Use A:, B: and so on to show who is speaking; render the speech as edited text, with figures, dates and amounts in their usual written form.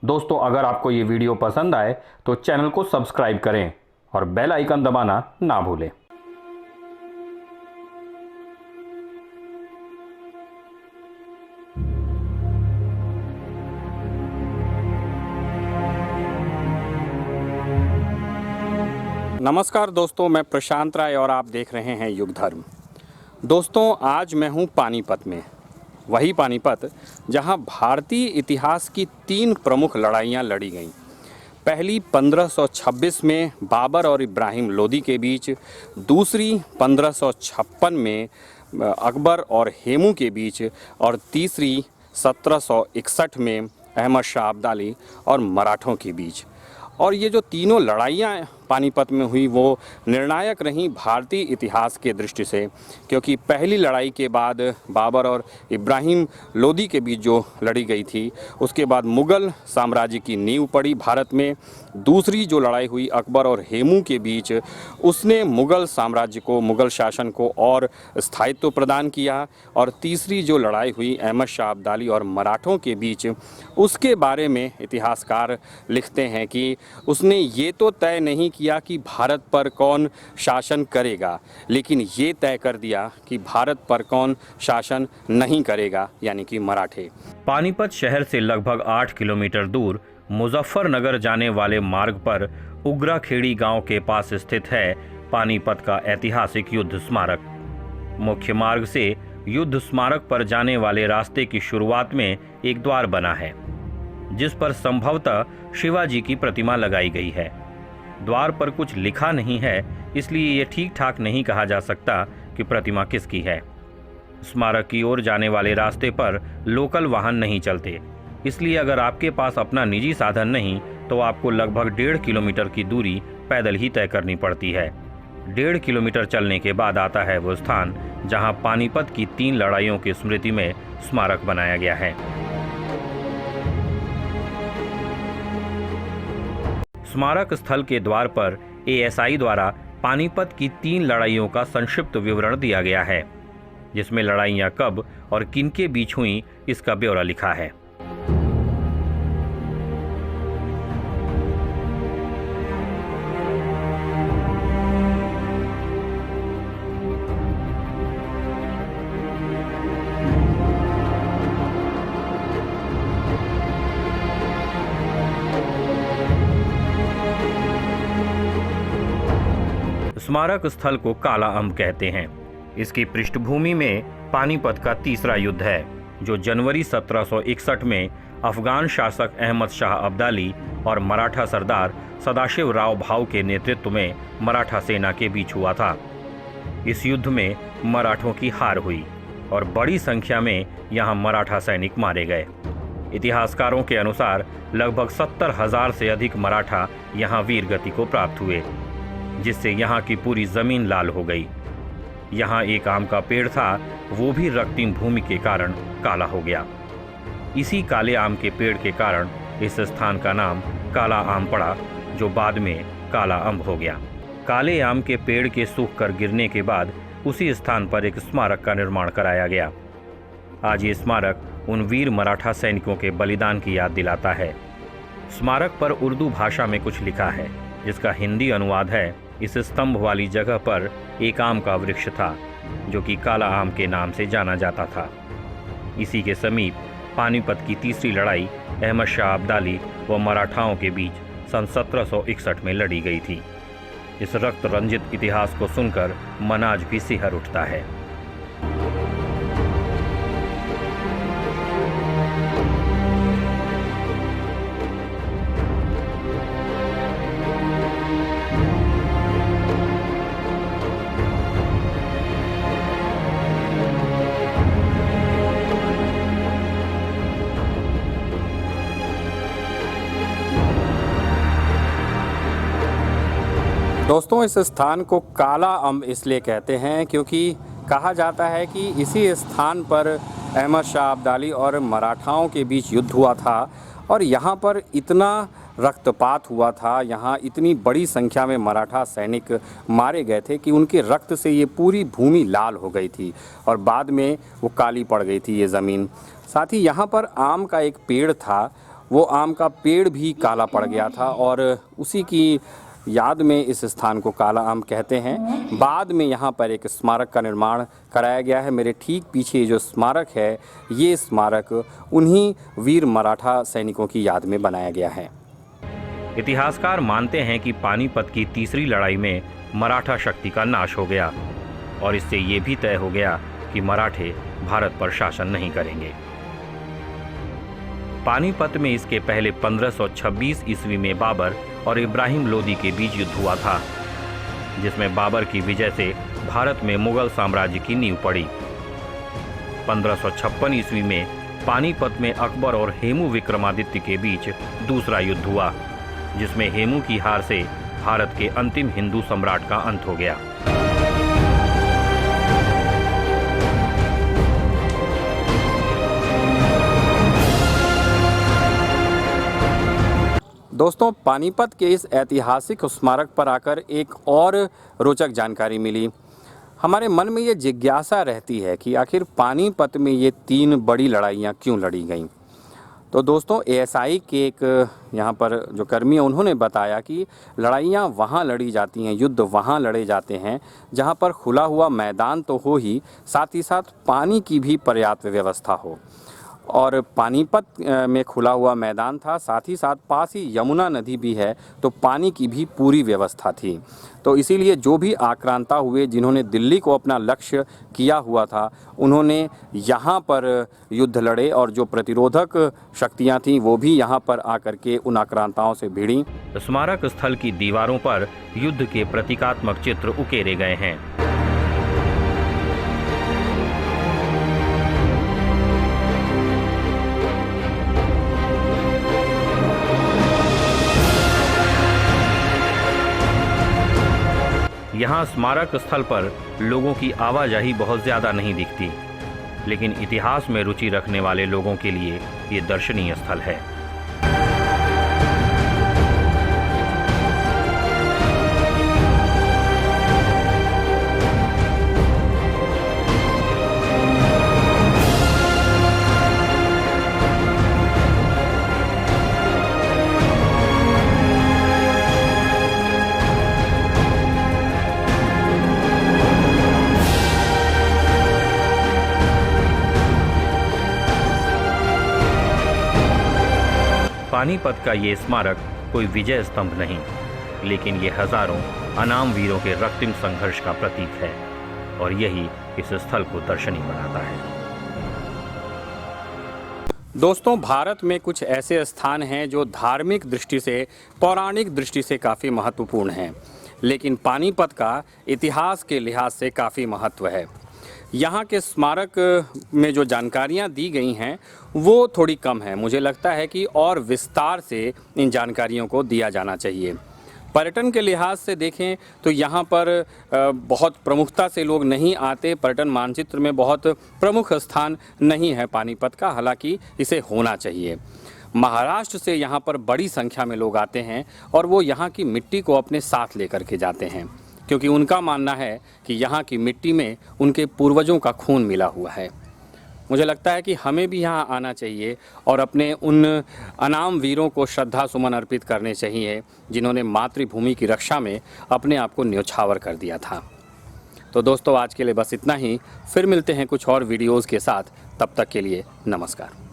A: दोस्तों, अगर आपको ये वीडियो पसंद आए तो चैनल को सब्सक्राइब करें और बेल आइकन दबाना ना भूलें। नमस्कार दोस्तों, मैं प्रशांत राय और आप देख रहे हैं युग धर्म। दोस्तों, आज मैं हूँ पानीपत में, वही पानीपत जहाँ भारतीय इतिहास की 3 प्रमुख लड़ाइयाँ लड़ी गईं। पहली 1526 में बाबर और इब्राहिम लोदी के बीच, दूसरी 1556 में अकबर और हेमू के बीच और तीसरी 1761 में अहमद शाह अब्दाली और मराठों के बीच। और ये जो तीनों लड़ाइयाँ पानीपत में हुई वो निर्णायक रहीं भारतीय इतिहास के दृष्टि से, क्योंकि पहली लड़ाई के बाद बाबर और इब्राहिम लोदी के बीच जो लड़ी गई थी, उसके बाद मुग़ल साम्राज्य की नींव पड़ी भारत में। दूसरी जो लड़ाई हुई अकबर और हेमू के बीच, उसने मुग़ल साम्राज्य को, मुग़ल शासन को और स्थायित्व प्रदान किया। और तीसरी जो लड़ाई हुई अहमद शाह अब्दाली और मराठों के बीच, उसके बारे में इतिहासकार लिखते हैं कि उसने ये तो तय नहीं किया कि भारत पर कौन शासन करेगा, लेकिन ये तय कर दिया कि भारत पर कौन शासन नहीं करेगा, यानी कि मराठे। पानीपत शहर से लगभग 8 किलोमीटर दूर मुजफ्फरनगर जाने वाले मार्ग पर उग्राखेड़ी गांव के पास स्थित है पानीपत का ऐतिहासिक युद्ध स्मारक। मुख्य मार्ग से युद्ध स्मारक पर जाने वाले रास्ते की शुरुआत में एक द्वार बना है, जिस पर संभवतः शिवाजी की प्रतिमा लगाई गई है। द्वार पर कुछ लिखा नहीं है, इसलिए यह ठीक ठाक नहीं कहा जा सकता कि प्रतिमा किसकी है। स्मारक की ओर जाने वाले रास्ते पर लोकल वाहन नहीं चलते, इसलिए अगर आपके पास अपना निजी साधन नहीं तो आपको लगभग 1.5 किलोमीटर की दूरी पैदल ही तय करनी पड़ती है। 1.5 किलोमीटर चलने के बाद आता है वो स्थान जहां पानीपत की 3 लड़ाइयों की स्मृति में स्मारक बनाया गया है। स्मारक स्थल के द्वार पर एएसआई द्वारा पानीपत की 3 लड़ाइयों का संक्षिप्त विवरण दिया गया है, जिसमें लड़ाइयां कब और किनके बीच हुई इसका ब्यौरा लिखा है। स्मारक स्थल को काला अम्ब कहते हैं। इसकी पृष्ठभूमि में पानीपत का तीसरा युद्ध है, जो जनवरी 1761 में अफगान शासक अहमद शाह अब्दाली और मराठा सरदार सदाशिव राव भाऊ के नेतृत्व में मराठा सेना के बीच हुआ था। इस युद्ध में मराठों की हार हुई और बड़ी संख्या में यहाँ मराठा सैनिक मारे गए। इतिहासकारों के अनुसार लगभग 70,000 से अधिक मराठा यहाँ वीर गति को प्राप्त हुए, जिससे यहाँ की पूरी जमीन लाल हो गई। यहाँ एक आम का पेड़ था, वो भी रक्तिम भूमि के कारण काला हो गया। इसी काले आम के पेड़ के कारण इस स्थान का नाम काला आम पड़ा, जो बाद में काला अम्ब हो गया। काले आम के पेड़ के सूख कर गिरने के बाद उसी स्थान पर एक स्मारक का निर्माण कराया गया। आज ये स्मारक उन वीर मराठा सैनिकों के बलिदान की याद दिलाता है। स्मारक पर उर्दू भाषा में कुछ लिखा है, जिसका हिंदी अनुवाद है, इस स्तंभ वाली जगह पर एक आम का वृक्ष था, जो कि काला आम के नाम से जाना जाता था। इसी के समीप पानीपत की तीसरी लड़ाई अहमद शाह अब्दाली व मराठाओं के बीच सन 1761 में लड़ी गई थी। इस रक्त रंजित इतिहास को सुनकर मन आज भी सिहर उठता है। दोस्तों, इस स्थान को काला अम्ब इसलिए कहते हैं क्योंकि कहा जाता है कि इसी स्थान पर अहमद शाह अब्दाली और मराठाओं के बीच युद्ध हुआ था और यहाँ पर इतना रक्तपात हुआ था, यहाँ इतनी बड़ी संख्या में मराठा सैनिक मारे गए थे कि उनके रक्त से ये पूरी भूमि लाल हो गई थी और बाद में वो काली पड़ गई थी ये ज़मीन। साथ ही यहाँ पर आम का एक पेड़ था वो आम का पेड़ भी काला पड़ गया था और उसी की याद में इस स्थान को काला आम कहते हैं। बाद में यहाँ पर एक स्मारक का निर्माण कराया गया है। मेरे ठीक पीछे जो स्मारक है, ये स्मारक उन्हीं वीर मराठा सैनिकों की याद में बनाया गया है।
B: इतिहासकार मानते हैं कि पानीपत की तीसरी लड़ाई में मराठा शक्ति का नाश हो गया और इससे ये भी तय हो गया कि मराठे भारत पर शासन नहीं करेंगे। पानीपत में इसके पहले 1526 ईस्वी में बाबर और इब्राहिम लोदी के बीच युद्ध हुआ था, जिसमें बाबर की विजय से भारत में मुगल साम्राज्य की नींव पड़ी। 1556 ईस्वी में पानीपत में अकबर और हेमू विक्रमादित्य के बीच दूसरा युद्ध हुआ, जिसमें हेमू की हार से भारत के अंतिम हिंदू सम्राट का अंत हो गया।
A: दोस्तों, पानीपत के इस ऐतिहासिक स्मारक पर आकर एक और रोचक जानकारी मिली। हमारे मन में ये जिज्ञासा रहती है कि आखिर पानीपत में ये 3 बड़ी लड़ाइयाँ क्यों लड़ी गईं। तो दोस्तों, एएसआई के एक यहाँ पर जो कर्मी हैं, उन्होंने बताया कि लड़ाइयाँ वहाँ लड़ी जाती हैं, युद्ध वहाँ लड़े जाते हैं जहाँ पर खुला हुआ मैदान तो हो ही, साथ ही साथ पानी की भी पर्याप्त व्यवस्था हो। और पानीपत में खुला हुआ मैदान था, साथ ही साथ पास ही यमुना नदी भी है, तो पानी की भी पूरी व्यवस्था थी। तो इसीलिए जो भी आक्रांता हुए, जिन्होंने दिल्ली को अपना लक्ष्य किया हुआ था, उन्होंने यहाँ पर युद्ध लड़े और जो प्रतिरोधक शक्तियाँ थीं वो भी यहाँ पर आकर के उन आक्रांताओं से भिड़ी।
B: स्मारक स्थल की दीवारों पर युद्ध के प्रतीकात्मक चित्र उकेरे गए हैं। यहाँ स्मारक स्थल पर लोगों की आवाजाही बहुत ज़्यादा नहीं दिखती, लेकिन इतिहास में रुचि रखने वाले लोगों के लिए ये दर्शनीय स्थल है। पानीपत का ये स्मारक कोई विजय स्तंभ नहीं, लेकिन ये हजारों अनाम वीरों के रक्तिम संघर्ष का प्रतीक है और यही इस स्थल को दर्शनीय बनाता है।
A: दोस्तों, भारत में कुछ ऐसे स्थान हैं जो धार्मिक दृष्टि से, पौराणिक दृष्टि से काफ़ी महत्वपूर्ण हैं, लेकिन पानीपत का इतिहास के लिहाज से काफ़ी महत्व है। यहाँ के स्मारक में जो जानकारियाँ दी गई हैं वो थोड़ी कम है। मुझे लगता है कि और विस्तार से इन जानकारियों को दिया जाना चाहिए। पर्यटन के लिहाज से देखें तो यहाँ पर बहुत प्रमुखता से लोग नहीं आते। पर्यटन मानचित्र में बहुत प्रमुख स्थान नहीं है पानीपत का, हालांकि इसे होना चाहिए। महाराष्ट्र से यहाँ पर बड़ी संख्या में लोग आते हैं और वो यहाँ की मिट्टी को अपने साथ लेकर के जाते हैं, क्योंकि उनका मानना है कि यहाँ की मिट्टी में उनके पूर्वजों का खून मिला हुआ है। मुझे लगता है कि हमें भी यहाँ आना चाहिए और अपने उन अनाम वीरों को श्रद्धा सुमन अर्पित करने चाहिए, जिन्होंने मातृभूमि की रक्षा में अपने आप को न्योछावर कर दिया था। तो दोस्तों, आज के लिए बस इतना ही। फिर मिलते हैं कुछ और वीडियोज़ के साथ। तब तक के लिए नमस्कार।